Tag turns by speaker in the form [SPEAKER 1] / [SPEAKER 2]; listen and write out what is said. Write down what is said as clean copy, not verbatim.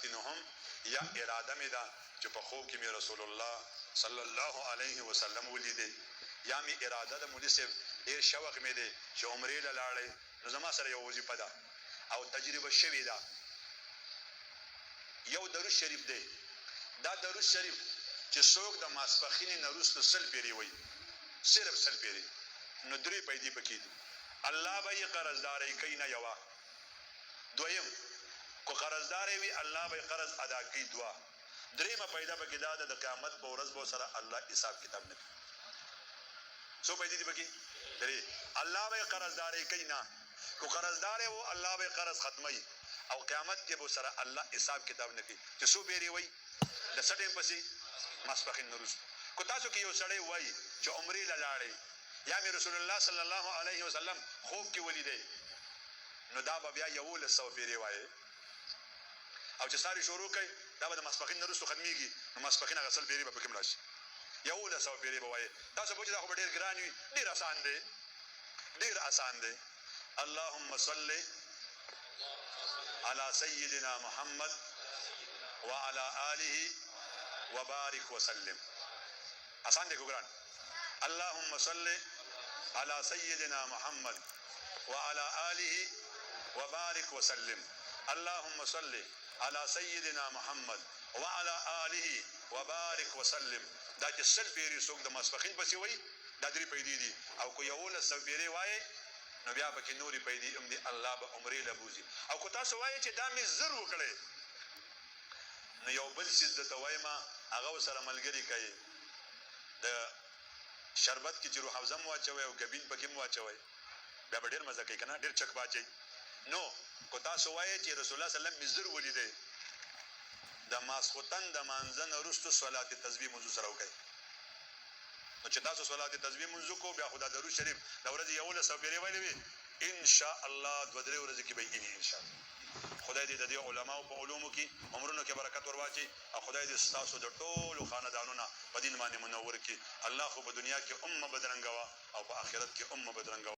[SPEAKER 1] باطنهم یا اراده مې ده چې په خوب کې مې رسول الله صلی الله علیه وسلم ولیدي یا مې اراده ده مولوي صاحب ډېر شوق مې دی چې عمرې له لاړې نو زما سره یو وظیفه ده او تجربه شوې ده یو درود شریف دی دا درود شریف چې څوک د ماسپخینې نه وروسته سل پیرې وایي صرف سل پیرې نو درې پیدې پکې دي الله به یې قرضدارۍ کوي نه یوه دویم کو قرضدارې وي الله به قرض ادا کوي دوه دریمه پیدا پکې دا ده د قیامت په ورځ به سره الله حساب کتاب نه کوي څو پیدې دي پکې درې الله به قرضدارۍ کوي نه کو قرضدارې وو الله به قرض ختموي او قیامت کې به سره الله حساب کتاب نه کوي چې څو پیرې وایي د څه ټیم پسې ماسپخین نه وروسته کو تاسو کې یو سړی وایي چې عمرې له لاړې یا مې رسول الله صلی الله علیه وسلم خوب کې ولیدی نو دا به بیا 1100 پیرې وایي او چې ساری شروع کوي دا به د ماسپخین نه وروسته ختمیږي نو ماسپخین هغه سل پیرې به پکې راشي 1100 پیرې به وایي تاسو پوښتنه دا خو ډېر ګران وي ډېر آسان دی ډېر آسان دی اللهم صل على سيدنا محمد وعلى آله وبارك وسلم آسان دی ګران اللهم صل على سيدنا محمد وعلى آله وبارك وسلم اللهم صل على سيدنا محمد وعلى آله وبارك وسلم دا چې سل پیری څوک د ماسپخین پسې وایي دا درې پیدې دي او کو 1100 پیرې وایي نو بیا پکې نورې پیدې هم دي الله به عمرې له بوځي او کو تاسو وایي چې دا مې زر وکړی نو یو بل څیز درته وایم هغه ورسره ملګري کوي د شربت کې چې روح حوزه مو واچوئ او ګبین پکې مو واچوئ بیا به ډېر مزه کوي که نه ډېر چک باچئ نو کو تاسو وایئ چې رسول الله صلی الله علیه وسلم مې زر ولیدی د ماسخوتن د مانځه نه وروسته صلات تسبیح منځ سره وکړئ نو چې تاسو صلات تسبیح منځ وکړو بیا خو دا درود شریف د ورځې 1100 پیرې ویلې وي انشاءالله 2-3 ورځې کې به یې انشاءالله خدای دې د دې علماو په علومو کې عمرونو کې برکت ورواچي او خدای دې ستاسو د ټولو خاندانونه په دین باندې منور کړي الله خو په دنیا کې بدرنګه وا او په آخرت کې بدرنګه